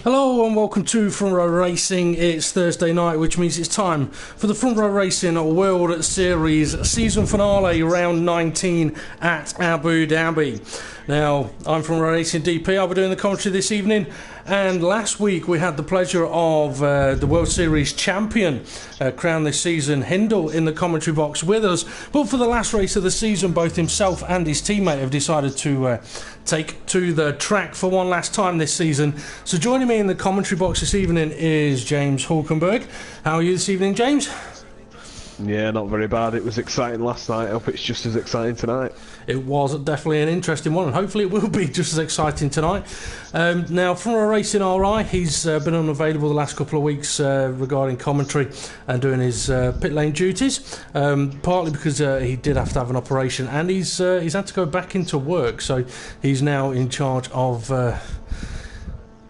Hello and welcome to Front Row Racing. It's Thursday night, which means it's time for the Front Row Racing World Series season finale, round 19 at Abu Dhabi. Now, I'm Front Row Racing DP. I'll be doing the commentary this evening. And last week we had the pleasure of the World Series champion crowned this season, Hindle, in the commentary box with us. But for the last race of the season, both himself and his teammate have decided to take to the track for one last time this season. So joining me in the commentary box this evening is James-HULKENBERG. How are you this evening, James? Yeah, not very bad. It was exciting last night. I hope it's just as exciting tonight. It was definitely an interesting one, and hopefully it will be just as exciting tonight. Now, from a Racing RI, he's been unavailable the last couple of weeks regarding commentary and doing his pit lane duties, partly because he did have to have an operation, and he's had to go back into work, so he's now in charge of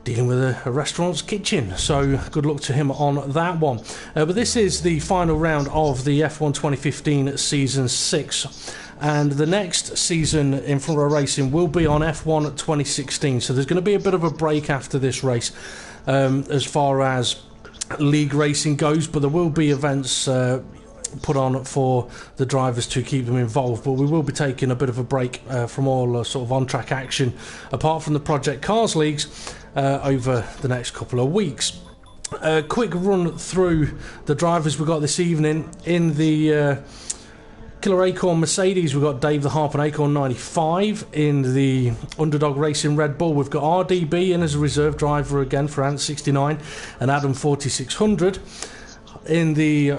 dealing with a restaurant's kitchen, so good luck to him on that one. But this is the final round of the F1 2015 Season 6, and the next season in Front Row Racing will be on F1 2016, so there's going to be a bit of a break after this race as far as league racing goes, but there will be events put on for the drivers to keep them involved, but we will be taking a bit of a break from all sort of on-track action apart from the Project Cars leagues over the next couple of weeks. A quick run through the drivers we got this evening. In the Killer Acorn Mercedes, we've got Dave the Harp and Acorn 95. In the Underdog Racing Red Bull, we've got RDB in as a reserve driver again for Ant 69 and Adam 4600. In the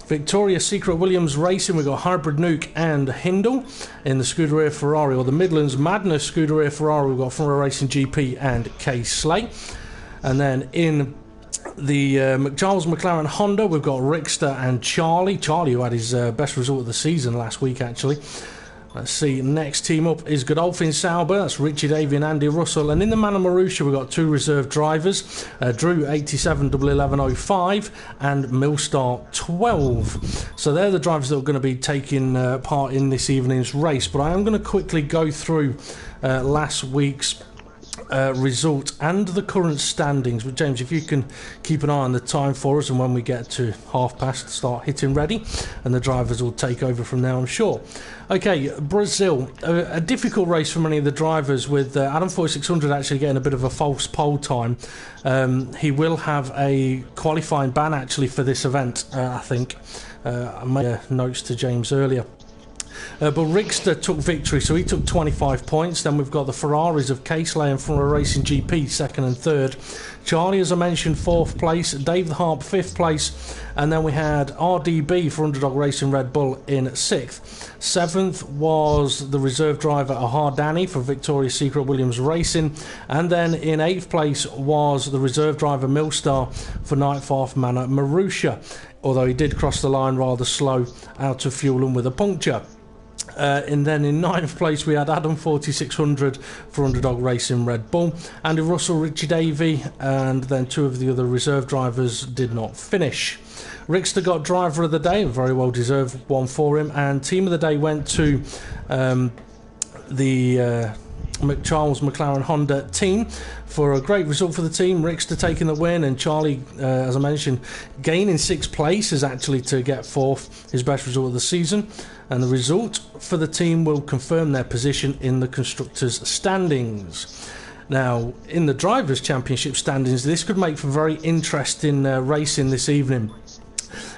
Victoria Secret Williams Racing, we've got Hybrid Nuke and Hindle. In the Scuderia Ferrari, or the Midlands Madness Scuderia Ferrari, we've got Front Row Racing GP and K Slay. And then in the Charles McLaren Honda, we've got Rickster and Charlie, who had his best result of the season last week actually. Let's see, next team up is Godolphin Sauber, that's Richard Davey and Andy Russell. And in the Mana Marussia, we've got two reserve drivers, Drew 871105 and Millstar 12. So they're the drivers that are going to be taking part in this evening's race. But I am going to quickly go through last week's result and the current standings. But James, if you can keep an eye on the time for us, and when we get to half past, start hitting ready, and the drivers will take over from there, I'm sure. Okay, Brazil, a difficult race for many of the drivers, with Adam 4600 actually getting a bit of a false pole time. He will have a qualifying ban actually for this event, I think. I made notes to James earlier. But Rickster took victory, so he took 25 points. Then we've got the Ferraris of K-Slay and Front Row Racing GP, second and third. Charlie, as I mentioned, fourth place. Dave the Harp, fifth place. And then we had RDB for Underdog Racing Red Bull in sixth. Seventh was the reserve driver Ahar Danny for Victoria's Secret Williams Racing. And then in eighth place was the reserve driver Millstar for Nightfarth Mana Marussia, although he did cross the line rather slow out of fuel and with a puncture. And then in ninth place we had Adam 4600 for Underdog Racing Red Bull, Andy Russell, Richie Davey, and then two of the other reserve drivers did not finish. Rickster got driver of the day, a very well deserved one for him, and team of the day went to the Charles McLaren Honda team for a great result for the team. Rickster taking the win, and Charlie, as I mentioned, gaining sixth place is actually to get fourth, his best result of the season. And the result for the team will confirm their position in the Constructors' standings. Now, in the Drivers' Championship standings, this could make for very interesting racing this evening,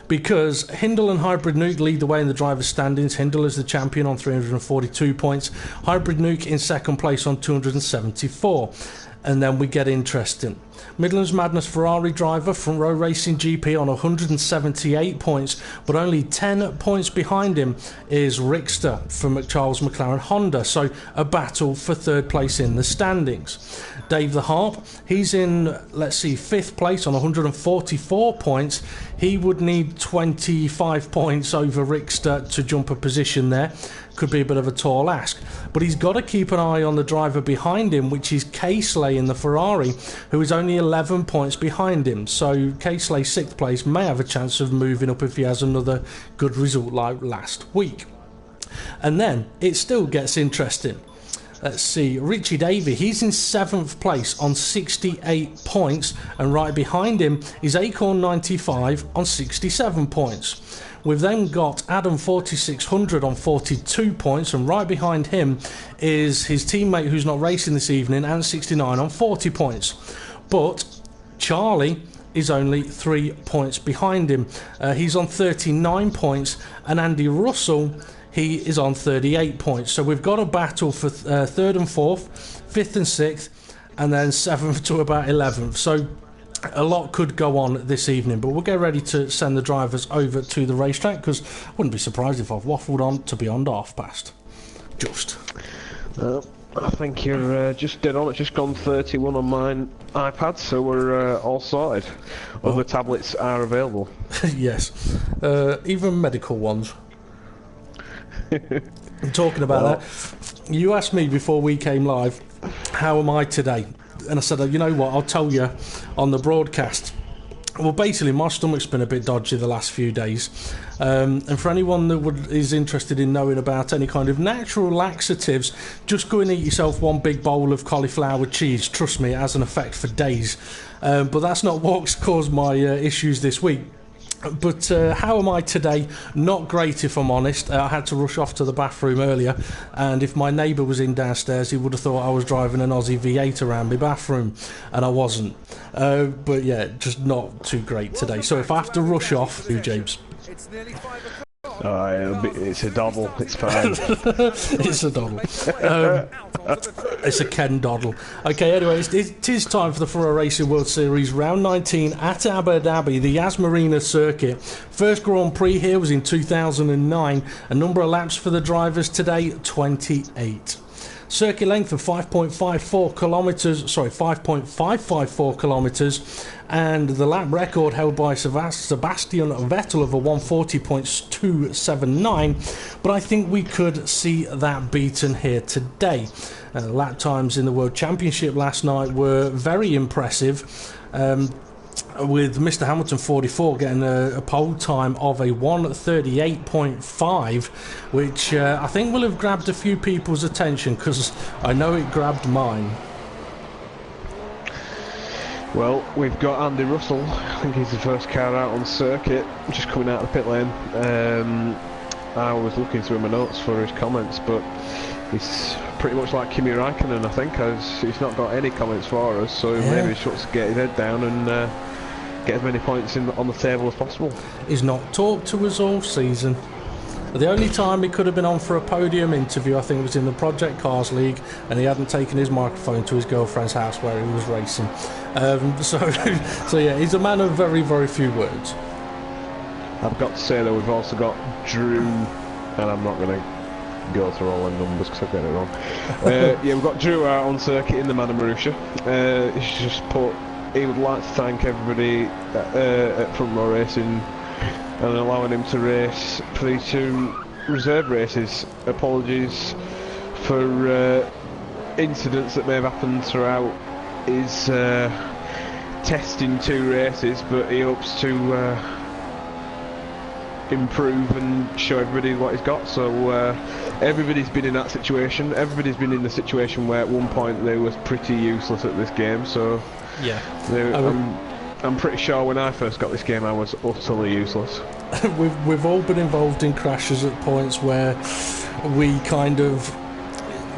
because Hindle and Hybrid Nuke lead the way in the drivers' standings. Hindle is the champion on 342 points, Hybrid Nuke in second place on 274. And then we get interesting. Midlands Madness Ferrari driver, Front Row Racing GP on 178 points, but only 10 points behind him is Rickster from Charles McLaren Honda, so a battle for third place in the standings. Dave the Harp, he's in, let's see, fifth place on 144 points. He would need 25 points over Rickster to jump a position there. Could be a bit of a tall ask, but he's got to keep an eye on the driver behind him, which is K-Slay in the Ferrari, who is only 11 points behind him. So K-Slay sixth place may have a chance of moving up if he has another good result like last week. And then it still gets interesting. Let's see, Richie Davey, he's in 7th place on 68 points, and right behind him is Acorn 95 on 67 points. We've then got Adam 4600 on 42 points, and right behind him is his teammate who's not racing this evening, and 69 on 40 points. But Charlie is only 3 points behind him. He's on 39 points, and Andy Russell, he is on 38 points. So we've got a battle for 3rd and 4th, 5th and 6th, and then 7th to about 11th. So a lot could go on this evening, but we'll get ready to send the drivers over to the racetrack, because I wouldn't be surprised if I've waffled on to beyond half past. Just. I think you're just dead on. It's just gone 31 on mine iPad, so we're all sorted. Other tablets are available. Yes, even medical ones. Talking about that, you asked me before we came live, how am I today? And I said, you know what, I'll tell you on the broadcast. Well, basically, my stomach's been a bit dodgy the last few days. And for anyone that is interested in knowing about any kind of natural laxatives, just go and eat yourself one big bowl of cauliflower cheese. Trust me, it has an effect for days. But that's not what's caused my issues this week. But how am I today? Not great, if I'm honest. I had to rush off to the bathroom earlier, and if my neighbour was in downstairs, he would have thought I was driving an Aussie V8 around my bathroom, and I wasn't. But yeah, just not too great today. So if I have to rush off, James. It's a doddle. It's fine. It's a doddle. It's a Ken doddle. Okay, anyway, it is time for the Furrow Racing World Series Round 19 at Abu Dhabi, the Yas Marina circuit. First Grand Prix here was in 2009. A number of laps for the drivers today, 28. Circuit length of 5.54 kilometres, sorry, 5.554 kilometres, and the lap record held by Sebastian Vettel of a 140.279, but I think we could see that beaten here today. Lap times in the World Championship last night were very impressive, with Mr. Hamilton 44 getting a pole time of a 1:38.5, which I think will have grabbed a few people's attention, because I know it grabbed mine. Well, we've got Andy Russell. I think he's the first car out on circuit, just coming out of the pit lane. I was looking through my notes for his comments, but he's pretty much like Kimi Räikkönen, I think, as he's not got any comments for us, so maybe he should get his head down and get as many points on the table as possible. He's not talked to us all season. The only time he could have been on for a podium interview, I think, was in the Project Cars League, and he hadn't taken his microphone to his girlfriend's house where he was racing. So yeah, he's a man of very, very few words. I've got to say though, we've also got Drew, and I'm not going to go through all the numbers because I've got it wrong. Yeah, we've got Drew out on circuit in the Mana Marussia. He's just put, he would like to thank everybody at Front Row Racing and allowing him to race for these 2 reserve races. Apologies for incidents that may have happened throughout his testing 2 races, but he hopes to improve and show everybody what he's got. So everybody's been in that situation. Everybody's been in the situation where at one point they was pretty useless at this game. So yeah, I'm pretty sure when I first got this game I was utterly useless. We've all been involved in crashes at points where we kind of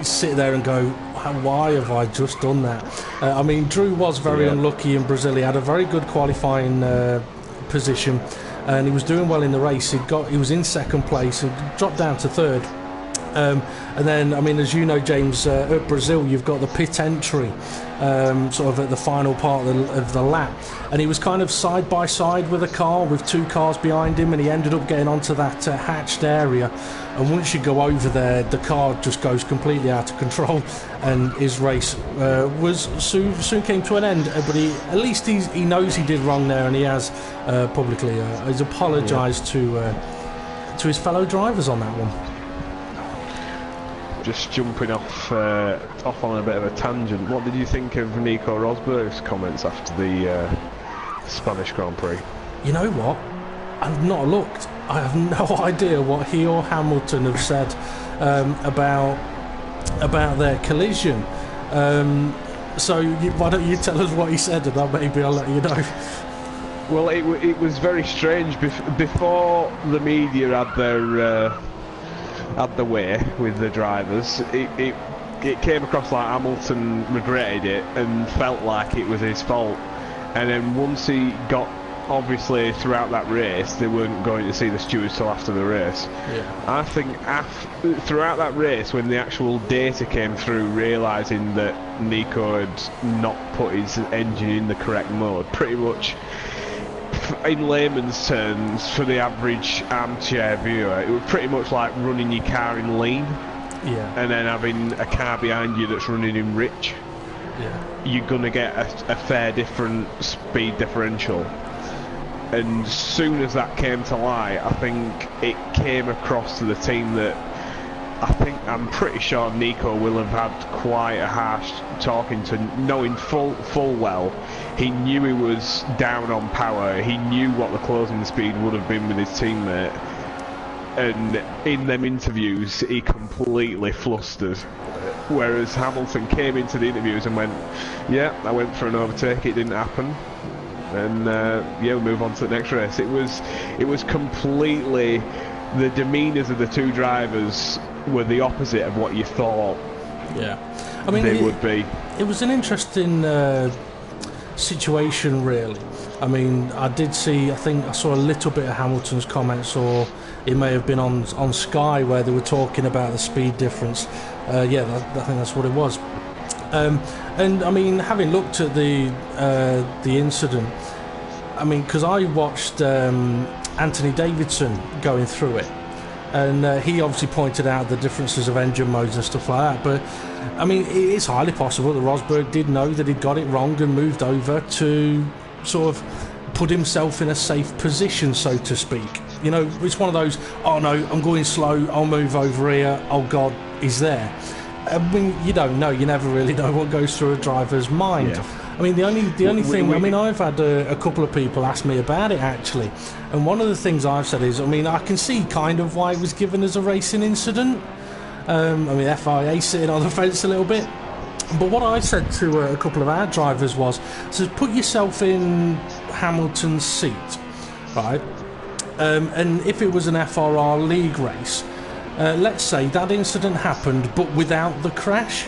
sit there and go, why have I just done that? I mean, Drew was very unlucky in Brazil. He had a very good qualifying position, and he was doing well in the race. He was in 2nd place and dropped down to 3rd. And then, I mean, as you know, James, at Brazil you've got the pit entry sort of at the final part of the lap, and he was kind of side by side with a car with 2 cars behind him, and he ended up getting onto that hatched area, and once you go over there the car just goes completely out of control, and his race was soon came to an end. But at least he knows he did wrong there, and he has publicly he's apologised to his fellow drivers on that one. Just jumping off on a bit of a tangent, what did you think of Nico Rosberg's comments after the Spanish Grand Prix? You know what? I've not looked. I have no idea what he or Hamilton have said about about their collision. So why don't you tell us what he said, and maybe I'll let you know. Well, it was very strange. Before the media had their way with the drivers, it came across like Hamilton regretted it and felt like it was his fault. And then once he got, obviously throughout that race, they weren't going to see the stewards till after the race. Yeah. I think throughout that race, when the actual data came through, realising that Nico had not put his engine in the correct mode, pretty much, in layman's terms, for the average armchair viewer, it was pretty much like running your car in lean, and then having a car behind you that's running in rich. You're going to get a fair different speed differential. And as soon as that came to light, I think it came across to the team that I'm pretty sure Nico will have had quite a harsh talking to, knowing full well he knew he was down on power. He knew what the closing speed would have been with his teammate, and in them interviews he completely flustered. Whereas Hamilton came into the interviews and went, yeah, I went for an overtake, it didn't happen, and yeah, we'll move on to the next race. It was completely, the demeanours of the two drivers were the opposite of what you thought. I mean, they would be. It was an interesting situation, really. I mean, I think I saw a little bit of Hamilton's comments, or it may have been on Sky, where they were talking about the speed difference. I think that's what it was. And I mean, having looked at the incident, I mean, because I watched Anthony Davidson going through it, and he obviously pointed out the differences of engine modes and stuff like that. But I mean, it's highly possible that Rosberg did know that he'd got it wrong and moved over to sort of put himself in a safe position, so to speak. You know, it's one of those, oh no, I'm going slow, I'll move over here, oh god, he's there. I mean, you don't know, you never really know what goes through a driver's mind. I mean, the only thing, I mean, I've had a couple of people ask me about it, actually, and one of the things I've said is, I mean, I can see kind of why it was given as a racing incident. I mean, FIA sitting on the fence a little bit. But what I said to a couple of our drivers was, so put yourself in Hamilton's seat, right? And if it was an FRR league race, let's say that incident happened but without the crash.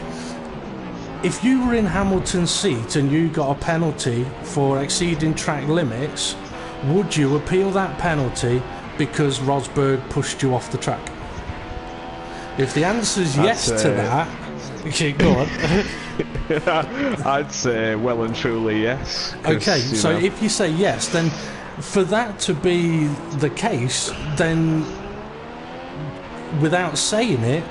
If you were in Hamilton's seat and you got a penalty for exceeding track limits, would you appeal that penalty because Rosberg pushed you off the track? If the answer's yes to that, okay, go on. I'd say well and truly yes. Okay, so if you say yes, then for that to be the case, then without saying it,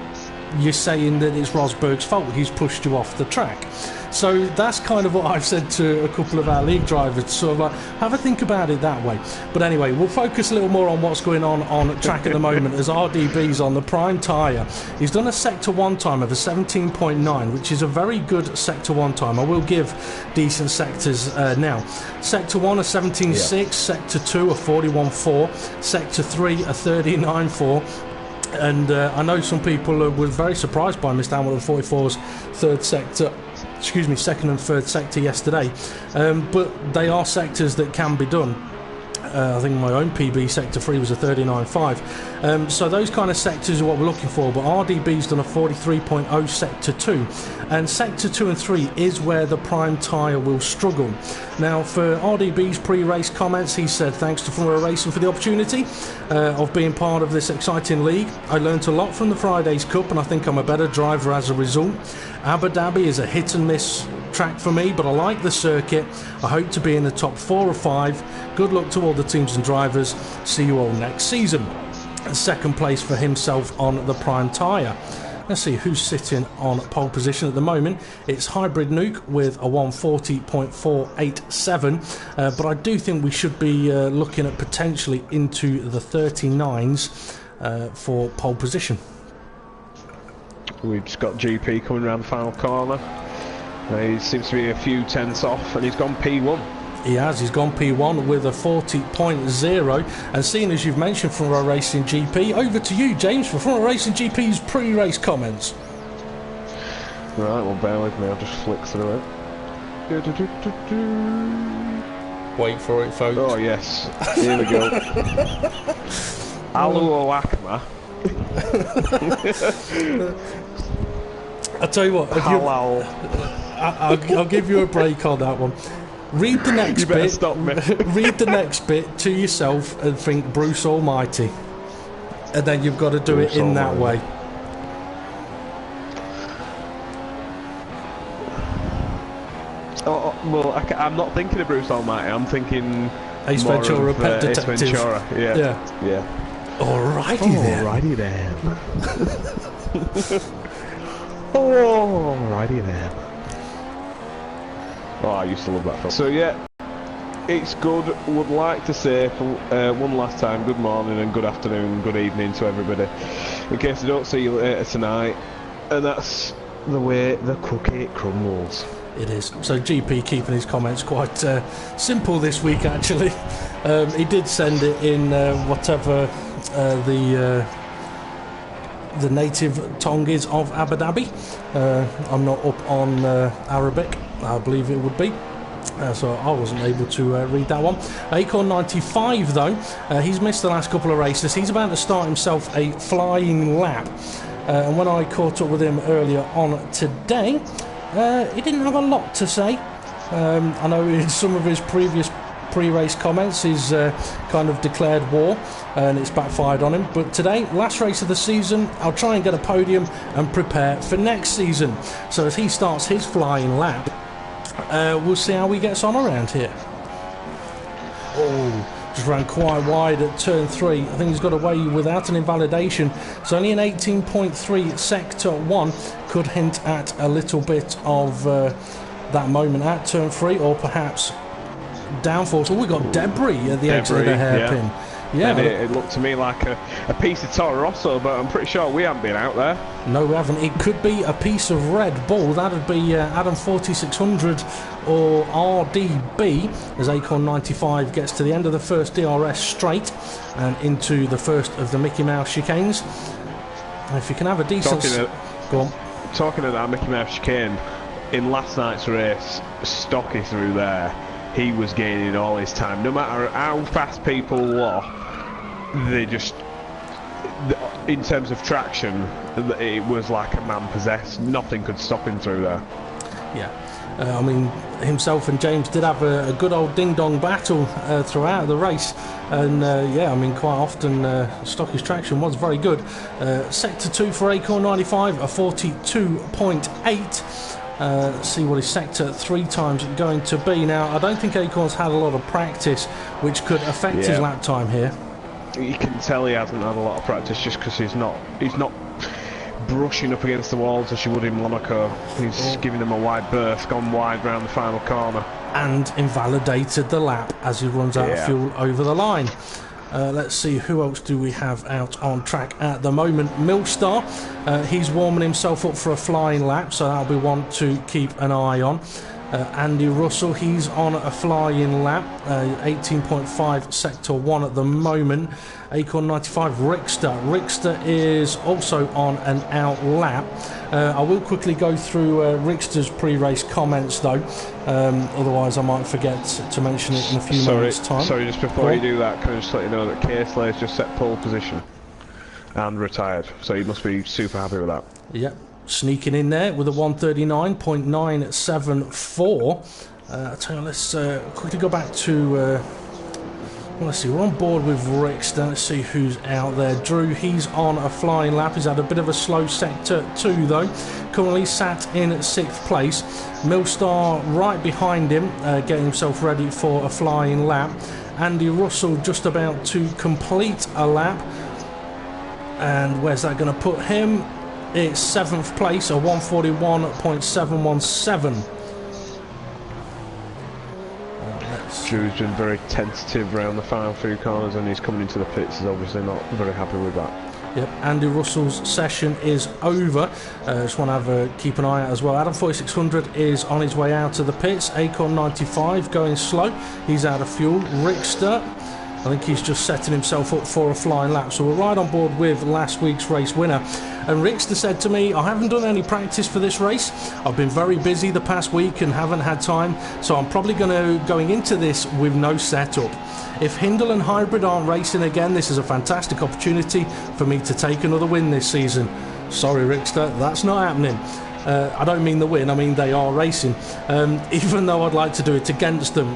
you're saying that it's Rosberg's fault, he's pushed you off the track. So that's kind of what I've said to a couple of our league drivers, sort of like, have a think about it that way. But anyway, we'll focus a little more on what's going on track at the moment, as RDB's on the prime tyre. He's done a Sector 1 time of a 17.9, which is a very good Sector 1 time. I will give decent sectors now. Sector 1 a 17.6, Sector 2 a 41.4, Sector 3 a 39.4. And I know some people were very surprised by Mr. Hamilton 44's second and third sector yesterday. But they are sectors that can be done. I think my own PB Sector 3 was a 39.5. So those kind of sectors are what we're looking for. But RDB's done a 43.0 Sector 2. And Sector 2 and 3 is where the prime tyre will struggle. Now, for RDB's pre-race comments, he said, thanks to Formula Racing for the opportunity of being part of this exciting league. I learnt a lot from the Fridays Cup, and I think I'm a better driver as a result. Abu Dhabi is a hit and miss track for me, but I like the circuit. I hope to be in the top 4 or 5. Good luck to all the teams and drivers. See you all next season. Second place for himself on the prime tyre. Let's see who's sitting on pole position at the moment. It's Hybrid Nuke with a 140.487, but I do think we should be looking at potentially into the 39s for pole position. We've just got GP coming around the final corner. He seems to be a few tenths off, and he's gone P1. He has, he's gone P1 with a 40.0. And seeing as you've mentioned Formula Racing GP, over to you, James, for Formula Racing GP's pre-race comments. Right, well, bear with me, I'll just flick through it. Wait for it, folks. Oh, yes. Here we go. Alu Akma. I'll tell you what. Halal. I'll give you a break on that one. Read the next You better bit. stop me. Read the next bit to yourself and think Bruce Almighty, and then you've got to do Bruce it in that way. Oh, well, I'm not thinking of Bruce Almighty. I'm thinking Ace Ventura, Pet Detective. Ace Ventura. Yeah. Alrighty then. Alrighty then. Alrighty then. Oh, I used to love that film. So yeah, it's good. Would like to say for one last time, good morning and good afternoon, good evening to everybody. In case I don't see you later tonight, and that's the way the cookie crumbles. It is. So GP keeping his comments quite simple this week, actually. He did send it in whatever the native tongue is of Abu Dhabi. I'm not up on Arabic, I believe it would be. So I wasn't able to read that one. Acorn 95 though, he's missed the last couple of races. He's about to start himself a flying lap. And when I caught up with him earlier on today, he didn't have a lot to say. I know in some of his previous pre-race comments he's kind of declared war and it's backfired on him, but today, last race of the season, I'll try and get a podium and prepare for next season. So as he starts his flying lap, we'll see how he gets on around here. Oh, just ran quite wide at turn 3. I think he's got away without an invalidation. So only an 18.3 sector 1 could hint at a little bit of that moment at turn 3, or perhaps downforce. Oh, we got debris at the edge of the hairpin. Yeah, it looked to me like a piece of Toro Rosso, but I'm pretty sure we haven't been out there. No, we haven't. It could be a piece of Red Bull. That'd be Adam 4600 or RDB, as Acorn 95 gets to the end of the first DRS straight and into the first of the Mickey Mouse chicanes. If you can have a decent... Talking of that Mickey Mouse chicane, in last night's race, Stocky through there, he was gaining all his time. No matter how fast people were, they just, in terms of traction, it was like a man possessed. Nothing could stop him through there. Yeah, I mean, himself and James did have a good old ding-dong battle throughout the race, and yeah, I mean, quite often Stocky's traction was very good. Sector 2 for Acorn 95, a 42.8. Let's see what his sector 3 times going to be. Now, I don't think Acorn's had a lot of practice, which could affect his lap time here. You can tell he hasn't had a lot of practice just because he's not brushing up against the walls as you would in Monaco. He's giving them a wide berth, gone wide round the final corner. And invalidated the lap as he runs out of fuel over the line. Let's see, who else do we have out on track at the moment? Millstar, he's warming himself up for a flying lap, so that'll be one to keep an eye on. Andy Russell, he's on a flying lap, 18.5 sector 1 at the moment. Acorn 95, Rickster is also on an out lap. I will quickly go through Rickster's pre-race comments though, otherwise I might forget to mention it in a few moments time. Sorry, just before you do that, can I just let you know that K-Slayer's just set pole position and retired, so you must be super happy with that. Yep. Sneaking in there with a 139.974. I tell you, let's quickly go back to. Well, let's see, we're on board with Rickster. Let's see who's out there. Drew, he's on a flying lap. He's had a bit of a slow sector 2 though. Currently sat in 6th place. Millstar right behind him, getting himself ready for a flying lap. Andy Russell just about to complete a lap. And where's that going to put him? It's 7th place, a 141.717. Drew's been very tentative around the final few corners, and he's coming into the pits. He's obviously not very happy with that. Yep, Andy Russell's session is over. Just want to keep an eye out as well. Adam 4600 is on his way out of the pits. Acorn 95 going slow. He's out of fuel. Rickster I think he's just setting himself up for a flying lap. So we're right on board with last week's race winner. And Rickster said to me, I haven't done any practice for this race. I've been very busy the past week and haven't had time, so I'm probably going into this with no setup. If Hindle and Hybrid aren't racing again, this is a fantastic opportunity for me to take another win this season. Sorry, Rickster, that's not happening. I don't mean the win, I mean they are racing. Even though I'd like to do it against them,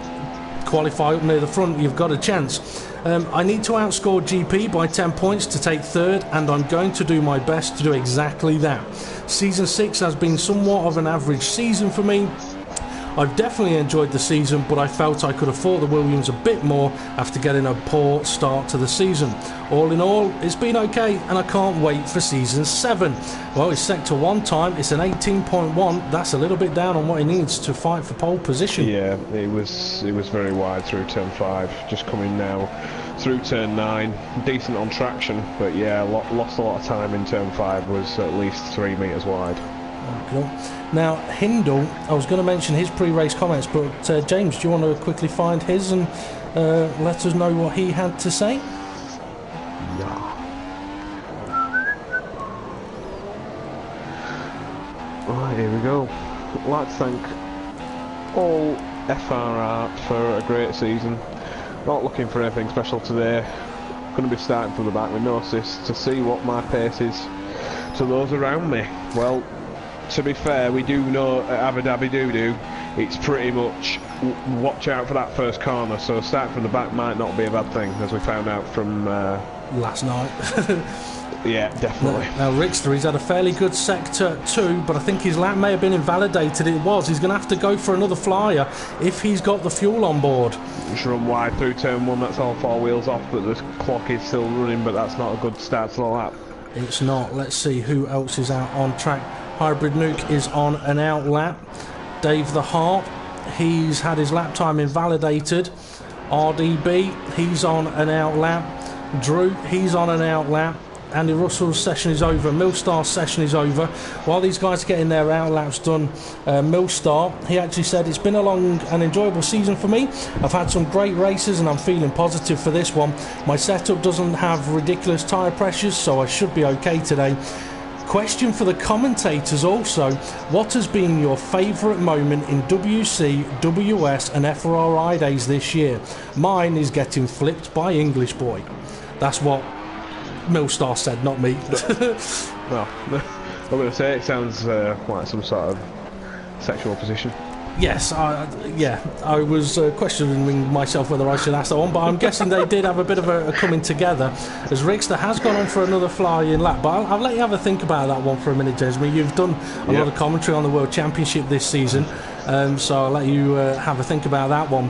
qualify up near the front, you've got a chance. I need to outscore GP by 10 points to take third, and I'm going to do my best to do exactly that. Season 6 has been somewhat of an average season for me. I've definitely enjoyed the season, but I felt I could afford the Williams a bit more after getting a poor start to the season. All in all, it's been okay, and I can't wait for Season 7. Well, it's Sector 1 time, it's an 18.1, that's a little bit down on what he needs to fight for pole position. Yeah, it was very wide through Turn 5, just coming now through Turn 9, decent on traction, but yeah, lost a lot of time in Turn 5, was at least 3 metres wide. Cool. Now, Hindle, I was going to mention his pre-race comments, but James, do you want to quickly find his and let us know what he had to say? Yeah. Right, here we go. I'd like to thank all FRR for a great season. Not looking for anything special today. Going to be starting from the back with no assist to see what my pace is to those around me. Well, to be fair, we do know at Abu Dhabi Doo-Doo, it's pretty much watch out for that first corner, so starting from the back might not be a bad thing, as we found out from last night. Yeah, definitely. Now Rickster, he's had a fairly good Sector 2, but I think his lap may have been invalidated. It was. He's going to have to go for another flyer if he's got the fuel on board. Just run wide through Turn 1, that's all 4 wheels off, but the clock is still running, but that's not a good start to the lap. It's not. Let's see who else is out on track. Hybrid Nuke is on an out lap. Dave the Harp, he's had his lap time invalidated. RDB, he's on an out lap. Drew, he's on an out lap. Andy Russell's session is over. Millstar's session is over. While these guys are getting their out laps done, Millstar, he actually said, it's been a long and enjoyable season for me. I've had some great races and I'm feeling positive for this one. My setup doesn't have ridiculous tyre pressures, so I should be okay today. Question for the commentators also, what has been your favourite moment in WC, WS and FRI days this year? Mine is getting flipped by English Boy. That's what Millstar said, not me. Well, I'm going to say it sounds like some sort of sexual position. Yes, I was questioning myself whether I should ask that one, but I'm guessing they did have a bit of a coming together, as Rickster has gone on for another flying lap. But I'll let you have a think about that one for a minute, James. I mean, you've done a lot of commentary on the World Championship this season, so I'll let you have a think about that one.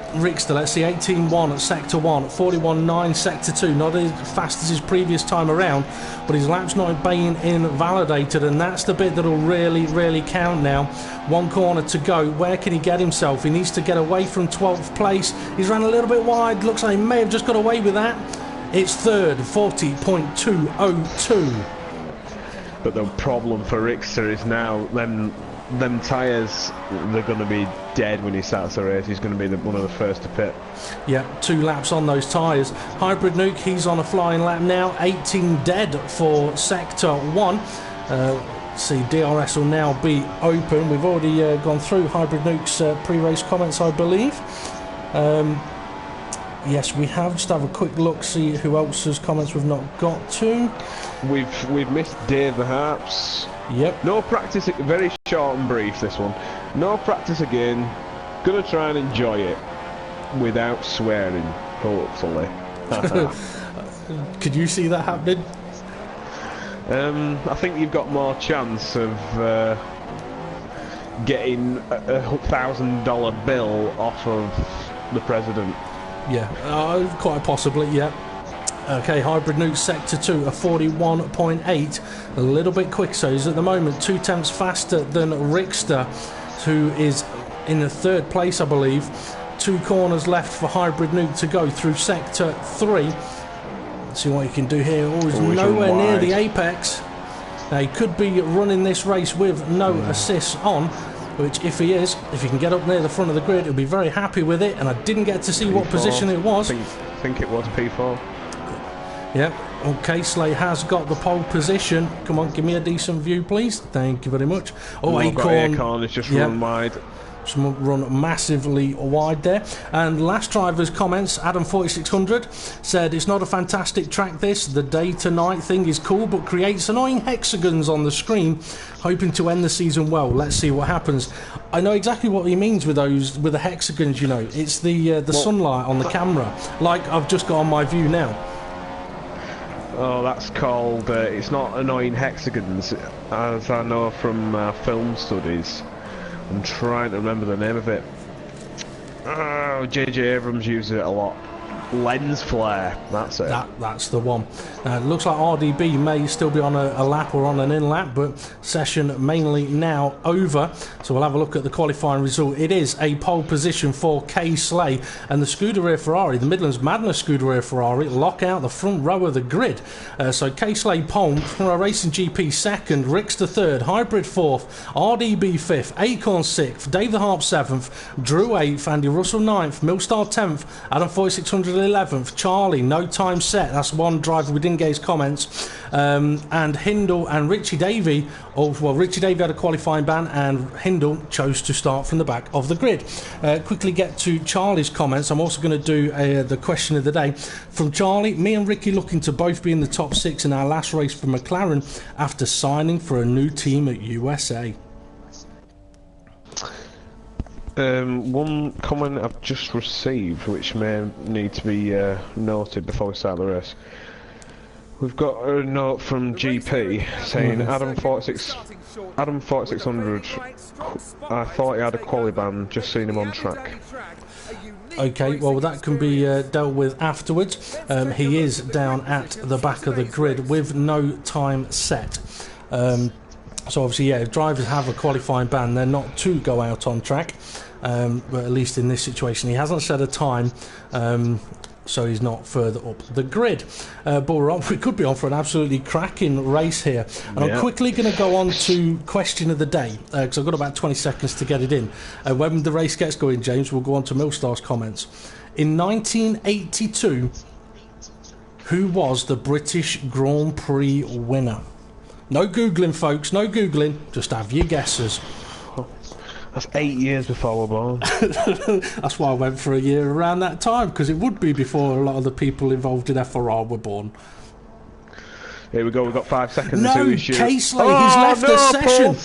Rickster, let's see, 18.1 at Sector 1, 41.9 Sector 2, not as fast as his previous time around, but his lap's not being invalidated, and that's the bit that'll really count now. One corner to go. Where can he get himself? He needs to get away from 12th place. He's ran a little bit wide, looks like he may have just got away with that. It's third, 40.202. But the problem for Rickster is now them tyres, they're going to be dead when he starts the race. He's going to be one of the first to pit. Yeah, 2 laps on those tyres. Hybrid Nuke, he's on a flying lap now. 18 dead for Sector 1. See, DRS will now be open. We've already gone through Hybrid Nuke's pre-race comments, I believe. Yes, we have. Just have a quick look, see who else's comments we've not got to. We've missed Dave the Harps. Yep. No practice, very short and brief this one. No practice again. Gonna try and enjoy it without swearing, hopefully. Could you see that happening? I think you've got more chance of getting a $1,000 bill off of the president. Yeah, quite possibly, yeah. Okay, Hybrid Nuke Sector 2, a 41.8, a little bit quick, so he's at the moment 2 tenths faster than Rickster, who is in the 3rd place, I believe. 2 corners left for Hybrid Nuke to go through Sector 3. Let's see what he can do here. Oh, he's nowhere near the apex. Now, he could be running this race with no assists on. which if he can get up near the front of the grid, he'll be very happy with it. And I didn't get to see P4. What position it was. I think it was P4. Yep. Okay, Slay has got the pole position. Come on, give me a decent view, please. Thank you very much. Oh, Acorn has just run wide. Run massively wide there. And last driver's comments, Adam 4600 said, it's not a fantastic track this, the day to night thing is cool but creates annoying hexagons on the screen, hoping to end the season well. Let's see what happens. I know exactly what he means with those, with the hexagons, you know. It's the sunlight on the camera, like I've just got on my view now. Oh, that's called, it's not annoying hexagons, as I know from film studies. I'm trying to remember the name of it. Oh, J.J. Abrams uses it a lot. Lens flare, that's it. That's the one. It looks like RDB may still be on a lap or on an in-lap, but session mainly now over. So we'll have a look at the qualifying result. It is a pole position for K Slay and the Scuderia Ferrari, the Midlands Madness Scuderia Ferrari, lock out the front row of the grid. So K Slay pole, Ferrari Racing GP second, Ricks the third, Hybrid fourth, RDB fifth, Acorn sixth, Dave the Harp seventh, Drew eighth, Andy Russell ninth, Millstar 10th, Adam 4600 11th, Charlie, no time set, that's one driver we didn't get his comments, and Hindle and Richie Davey, Richie Davey had a qualifying ban and Hindle chose to start from the back of the grid. Quickly get to Charlie's comments. I'm also going to do the question of the day from Charlie. Me and Ricky looking to both be in the top 6 in our last race for McLaren after signing for a new team at USA. One comment I've just received, which may need to be noted before we start the race. We've got a note from GP saying Adam 4600. I thought he had a quali ban. Just seen him on track. Okay, well that can be dealt with afterwards. He is down at the back of the grid with no time set. So obviously, yeah, if drivers have a qualifying ban, they're not to go out on track. But at least in this situation, he hasn't set a time, so he's not further up the grid. But we could be on for an absolutely cracking race here. And I'm quickly going to go on to question of the day, because I've got about 20 seconds to get it in. When the race gets going, James, we'll go on to Millstar's comments. In 1982, who was the British Grand Prix winner? No Googling, folks, no Googling, just have your guesses. That's 8 years before we're born. That's why I went for a year around that time, because it would be before a lot of the people involved in FRR were born. Here we go, we've got 5 seconds. No, Casely, he's left the session.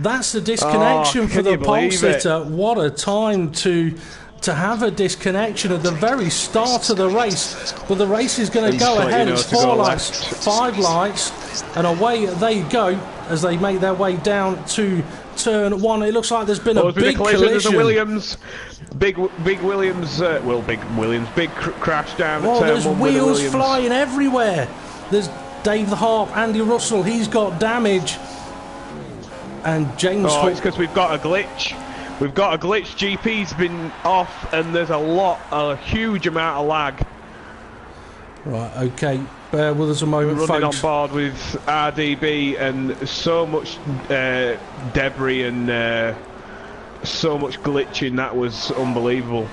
That's the disconnection for the pole sitter. What a time to have a disconnection at the very start of the race. But the race is going to go ahead. It's 4 lights, 5 lights, and away they go as they make their way down to turn 1. It looks like there's been a big collision. There's a Williams, big Williams, big crash down at turn 1. There's wheels flying everywhere. There's Dave the Harp, Andy Russell, he's got damage. And James... Oh, it's because we've got a glitch. We've got a glitch. GP's been off, and there's a huge amount of lag. Right, okay. Bear with us a moment, We're running folks. on board with RDB and so much debris and so much glitching. That was unbelievable.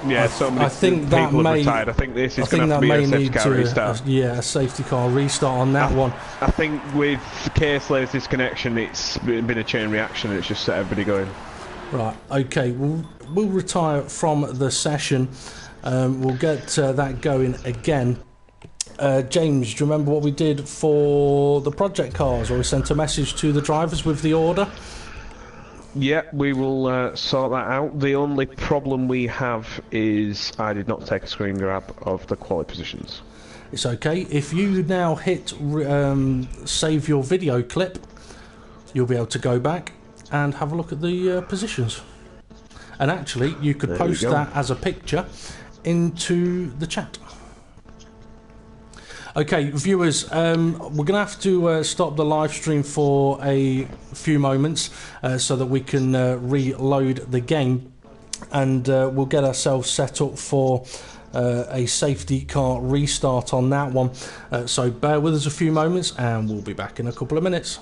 Yeah, so many people have retired. I think this is going to have to be a safety car restart. A safety car restart on that one. I think with K-Slay's disconnection, it's been a chain reaction. It's just set everybody going. Right, okay. We'll retire from the session. We'll get that going again. James, do you remember what we did for the project cars, where we sent a message to the drivers with the order? Yeah, we will sort that out. The only problem we have is I did not take a screen grab of the quality positions. It's okay. If you now hit save your video clip, you'll be able to go back and have a look at the positions. And actually, you could post that as a picture into the chat. Okay, viewers, we're going to have to stop the live stream for a few moments so that we can reload the game, and we'll get ourselves set up for a safety car restart on that one. So bear with us a few moments and we'll be back in a couple of minutes.